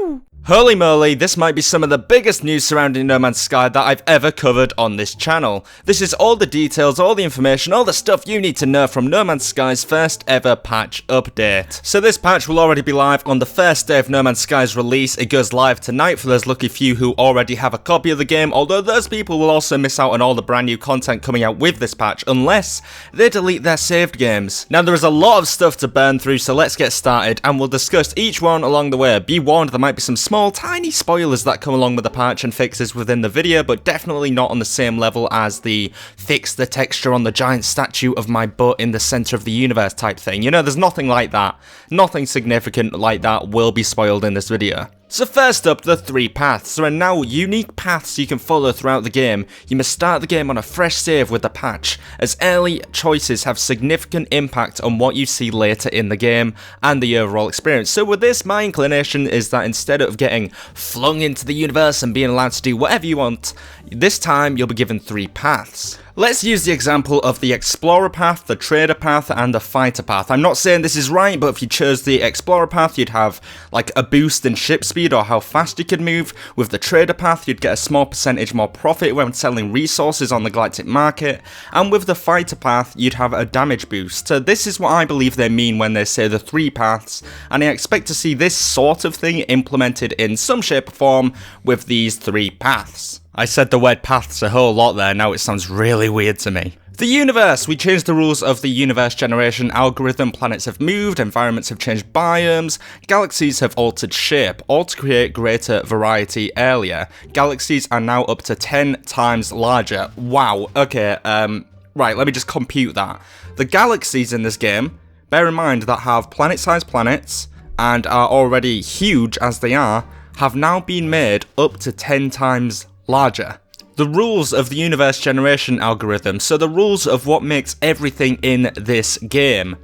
Woo! Holy moly, this might be some of the biggest news surrounding No Man's Sky that I've ever covered on this channel. This is all the details, all the information, all the stuff you need to know from No Man's Sky's first ever patch update. So this patch will already be live on the first day of No Man's Sky's release. It goes live tonight for those lucky few who already have a copy of the game, although those people will also miss out on all the brand new content coming out with this patch unless they delete their saved games. Now there is a lot of stuff to burn through, so let's get started and we'll discuss each one along the way. Be warned, there might be some small, tiny spoilers that come along with the patch and fixes within the video, but definitely not on the same level as the fix the texture on the giant statue of my butt in the center of the universe type thing. You know, there's nothing like that. Nothing significant like that will be spoiled in this video. So first up, the 3 paths. There are now unique paths you can follow throughout the game. You must start the game on a fresh save with the patch, as early choices have significant impact on what you see later in the game and the overall experience. So with this, my inclination is that instead of getting flung into the universe and being allowed to do whatever you want, this time you'll be given 3 paths. Let's use the example of the Explorer path, the Trader path, and the Fighter path. I'm not saying this is right, but if you chose the Explorer path, you'd have like a boost in ship speed or how fast you could move. With the Trader path, you'd get a small percentage more profit when selling resources on the galactic market. And with the Fighter path, you'd have a damage boost. So this is what I believe they mean when they say the 3 paths, and I expect to see this sort of thing implemented in some shape or form with these 3 paths. I said the word paths a whole lot there, now it sounds really weird to me. The universe. We changed the rules of the universe generation algorithm. Planets have moved, environments have changed biomes, galaxies have altered shape, all to create greater variety earlier. Galaxies are now up to 10 times larger. Wow, okay, right, let me just compute that. The galaxies in this game, bear in mind, that have planet-sized planets and are already huge as they are, have now been made up to 10 times larger. The rules of the universe generation algorithm, so the rules of what makes everything in this game,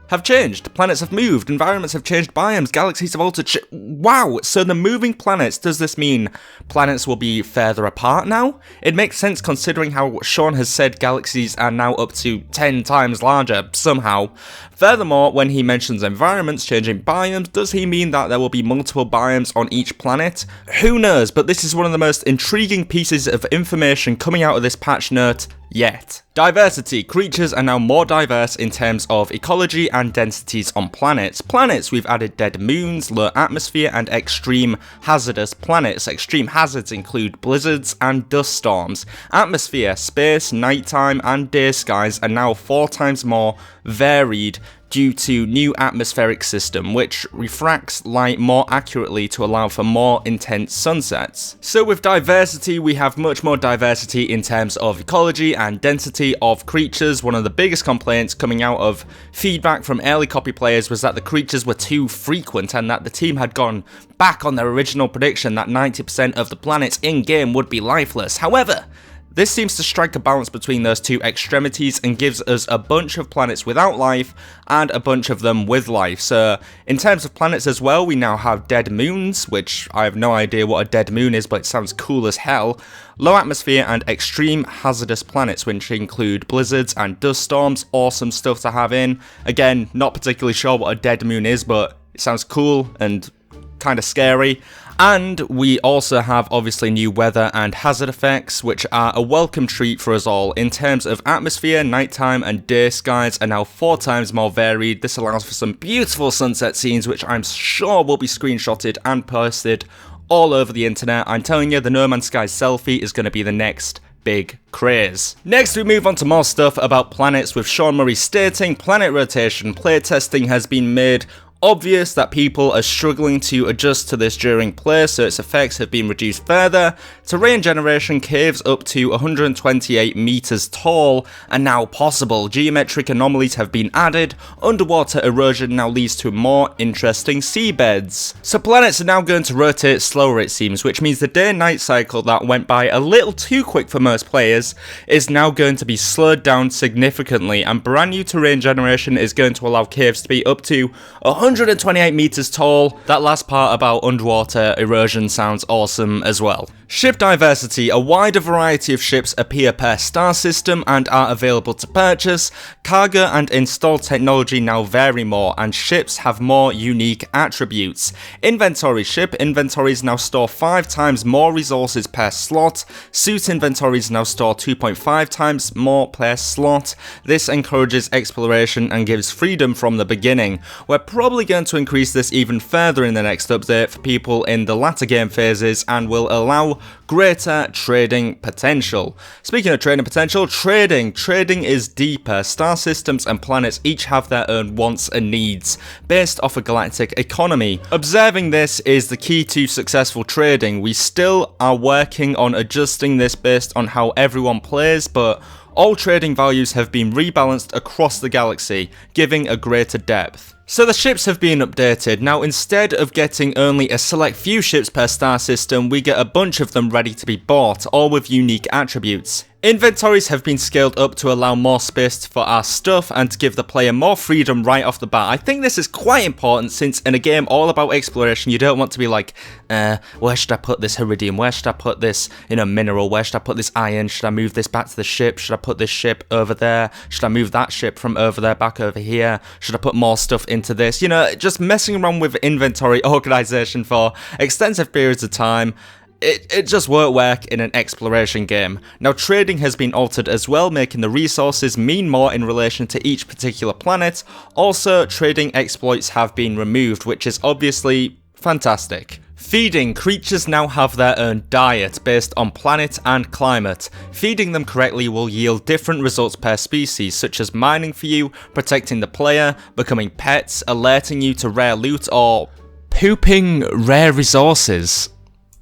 have changed. Planets have moved, environments have changed biomes, galaxies have altered wow, so the moving planets, does this mean planets will be further apart now? It makes sense considering how Sean has said galaxies are now up to 10 times larger, somehow. Furthermore, when he mentions environments changing biomes, does he mean that there will be multiple biomes on each planet? Who knows, but this is one of the most intriguing pieces of information coming out of this patch note yet. Diversity. Creatures are now more diverse in terms of ecology and densities on planets. Planets, we've added dead moons, low atmosphere, and extreme hazardous planets. Extreme hazards include blizzards and dust storms. Atmosphere, space, nighttime, and day skies are now 4 times more varied due to new atmospheric system, which refracts light more accurately to allow for more intense sunsets. So with diversity, we have much more diversity in terms of ecology and density of creatures. One of the biggest complaints coming out of feedback from early copy players was that the creatures were too frequent and that the team had gone back on their original prediction that 90% of the planets in-game would be lifeless. However, this seems to strike a balance between those two extremities and gives us a bunch of planets without life and a bunch of them with life. So in terms of planets as well, we now have dead moons, which I have no idea what a dead moon is, but it sounds cool as hell. Low atmosphere and extreme hazardous planets, which include blizzards and dust storms. Awesome stuff to have in. Again, not particularly sure what a dead moon is, but it sounds cool and kind of scary. And we also have obviously new weather and hazard effects, which are a welcome treat for us all. In terms of atmosphere, nighttime and day skies are now 4 times more varied. This allows for some beautiful sunset scenes, which I'm sure will be screenshotted and posted all over the internet. I'm telling you, the No Man's Sky selfie is going to be the next big craze. Next, we move on to more stuff about planets, with Sean Murray stating planet rotation playtesting has been made obvious that people are struggling to adjust to this during play, so its effects have been reduced further. Terrain generation, caves up to 128 meters tall are now possible. Geometric anomalies have been added. Underwater erosion now leads to more interesting seabeds. So planets are now going to rotate slower, it seems, which means the day-night cycle that went by a little too quick for most players is now going to be slowed down significantly, and brand new terrain generation is going to allow caves to be up to 100 128 meters tall. That last part about underwater erosion sounds awesome as well. Ship diversity. A wider variety of ships appear per star system and are available to purchase. Cargo and installed technology now vary more, and ships have more unique attributes. Inventory. Ship inventories now store 5 times more resources per slot. Suit inventories now store 2.5 times more per slot. This encourages exploration and gives freedom from the beginning. We're probably going to increase this even further in the next update for people in the latter game phases, and will allow greater trading potential. Speaking of trading potential, trading is deeper. Star systems and planets each have their own wants and needs based off a galactic economy. Observing this is the key to successful trading. We still are working on adjusting this based on how everyone plays, but all trading values have been rebalanced across the galaxy, giving a greater depth. So the ships have been updated. Now, instead of getting only a select few ships per star system, we get a bunch of them ready to be bought, all with unique attributes. Inventories have been scaled up to allow more space for our stuff and to give the player more freedom right off the bat. I think this is quite important, since in a game all about exploration, you don't want to be like, where should I put this iridium? Where should I put this, mineral? Where should I put this iron? Should I move this back to the ship? Should I put this ship over there? Should I move that ship from over there back over here? Should I put more stuff into this? Just messing around with inventory organization for extensive periods of time. It just won't work in an exploration game. Now, trading has been altered as well, making the resources mean more in relation to each particular planet. Also, trading exploits have been removed, which is obviously fantastic. Feeding. Creatures now have their own diet based on planet and climate. Feeding them correctly will yield different results per species, such as mining for you, protecting the player, becoming pets, alerting you to rare loot, or pooping rare resources.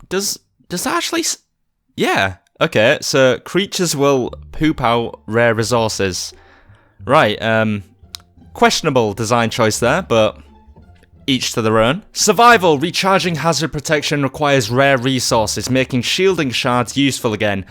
Does that actually... Yeah, okay, so creatures will poop out rare resources. Right, questionable design choice there, but each to their own. Survival. Recharging hazard protection requires rare resources, making shielding shards useful again.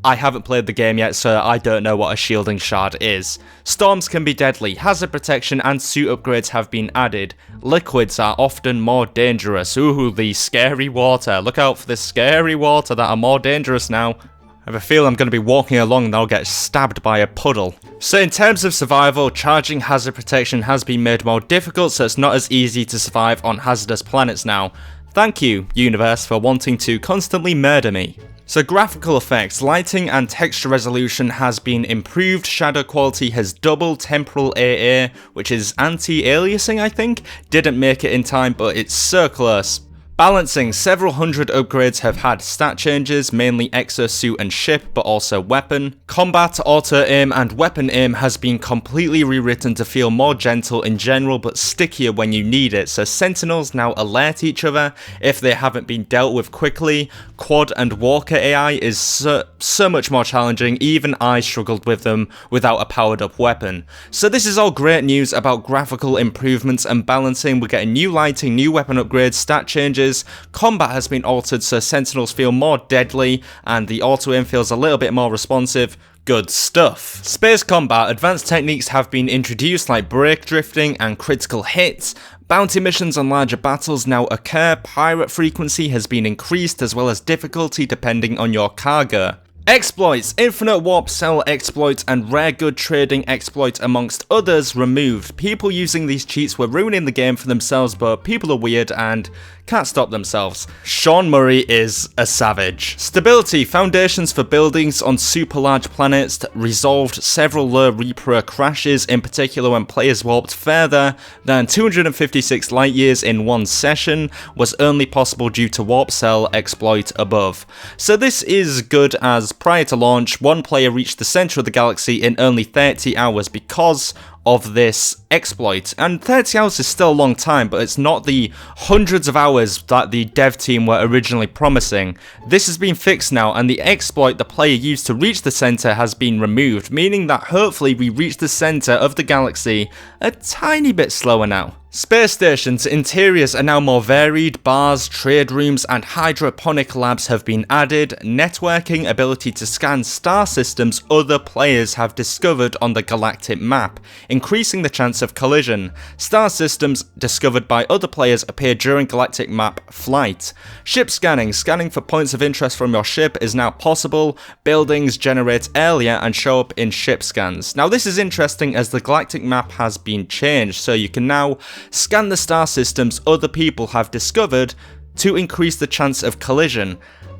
I haven't played the game yet, so I don't know what a shielding shard is. Storms can be deadly. Hazard protection and suit upgrades have been added. Liquids are often more dangerous. Ooh, the scary water. Look out for the scary water that are more dangerous now. I have a feel I'm going to be walking along and I'll get stabbed by a puddle. So in terms of survival, charging hazard protection has been made more difficult, so it's not as easy to survive on hazardous planets now. Thank you, universe, for wanting to constantly murder me. So graphical effects, lighting and texture resolution has been improved, shadow quality has doubled, temporal AA, which is anti-aliasing I think, didn't make it in time but it's so close. Balancing. Several hundred upgrades have had stat changes, mainly exosuit and ship, but also weapon. Combat, auto-aim and weapon aim has been completely rewritten to feel more gentle in general, but stickier when you need it, so sentinels now alert each other if they haven't been dealt with quickly. Quad and walker AI is so much more challenging, even I struggled with them without a powered up weapon. So this is all great news about graphical improvements and balancing. We're getting new lighting, new weapon upgrades, stat changes. Combat has been altered so sentinels feel more deadly and the auto-aim feels a little bit more responsive. Good stuff. Space combat. Advanced techniques have been introduced like brake drifting and critical hits. Bounty missions and larger battles now occur. Pirate frequency has been increased as well as difficulty depending on your cargo. Exploits. Infinite warp cell exploit and rare good trading exploit amongst others removed. People using these cheats were ruining the game for themselves, but people are weird and can't stop themselves. Sean Murray is a savage. Stability. Foundations for buildings on super large planets resolved several low repro crashes, in particular when players warped further than 256 light years in one session was only possible due to warp cell exploit above. So this is good, as prior to launch, one player reached the center of the galaxy in only 30 hours because of this exploit, and 30 hours is still a long time, but it's not the hundreds of hours that the dev team were originally promising. This has been fixed now, and the exploit the player used to reach the center has been removed, meaning that hopefully we reach the center of the galaxy a tiny bit slower now. Space stations. Interiors are now more varied. Bars, trade rooms and hydroponic labs have been added. Networking, ability to scan star systems other players have discovered on the galactic map, increasing the chance of of collision. Star systems discovered by other players appear during galactic map flight. Ship scanning. Scanning for points of interest from your ship is now possible. Buildings generate earlier and show up in ship scans. Now this is interesting as the galactic map has been changed, so you can now scan the star systems other people have discovered to increase the chance of collision.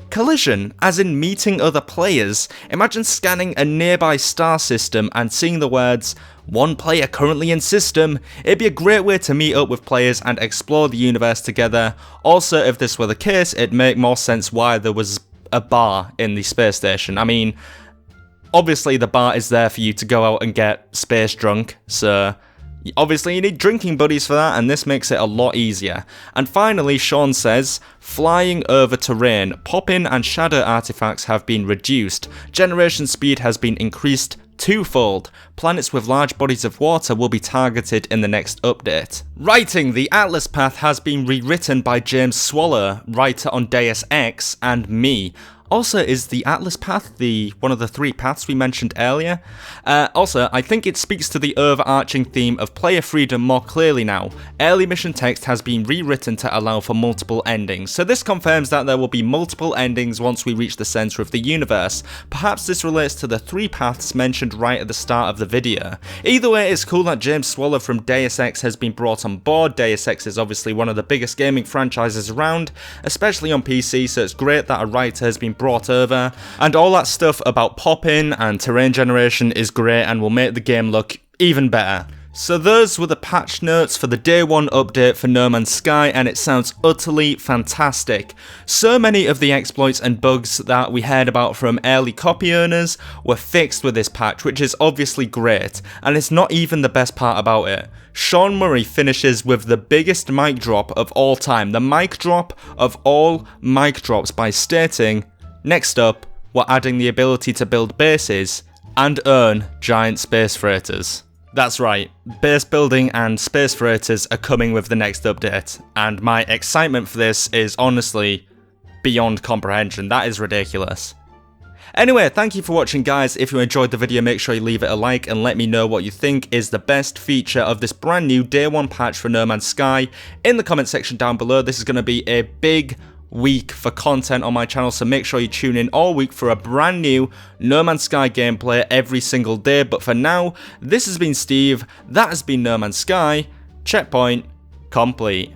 Collision, as in meeting other players. Imagine scanning a nearby star system and seeing the words, "One player currently in system." It'd be a great way to meet up with players and explore the universe together. Also, if this were the case, it'd make more sense why there was a bar in the space station. I mean, obviously the bar is there for you to go out and get space drunk, so obviously you need drinking buddies for that, and this makes it a lot easier. And finally, Sean says, flying over terrain, pop-in and shadow artifacts have been reduced. Generation speed has been increased twofold. Planets with large bodies of water will be targeted in the next update. Writing. The Atlas path has been rewritten by James Swallow, writer on Deus Ex, and me. Also, is the Atlas path one of the 3 paths we mentioned earlier? Also, I think it speaks to the overarching theme of player freedom more clearly now. Early mission text has been rewritten to allow for multiple endings, so this confirms that there will be multiple endings once we reach the center of the universe. Perhaps this relates to the 3 paths mentioned right at the start of the video. Either way, it's cool that James Swallow from Deus Ex has been brought on board. Deus Ex is obviously one of the biggest gaming franchises around, especially on PC, so it's great that a writer has been brought over, and all that stuff about pop-in and terrain generation is great and will make the game look even better. So those were the patch notes for the day 1 update for No Man's Sky, and it sounds utterly fantastic. So many of the exploits and bugs that we heard about from early copy owners were fixed with this patch, which is obviously great, and it's not even the best part about it. Sean Murray finishes with the biggest mic drop of all time, the mic drop of all mic drops, by stating, "Next up, we're adding the ability to build bases and own giant space freighters." That's right, base building and space freighters are coming with the next update, and my excitement for this is honestly beyond comprehension. That is ridiculous. Anyway, thank you for watching, guys. If you enjoyed the video, make sure you leave it a like and let me know what you think is the best feature of this brand new day 1 patch for No Man's Sky in the comment section down below. This is going to be a big week for content on my channel, so make sure you tune in all week for a brand new No Man's Sky gameplay every single day. But for now, this has been Steve, that has been No Man's Sky, checkpoint complete.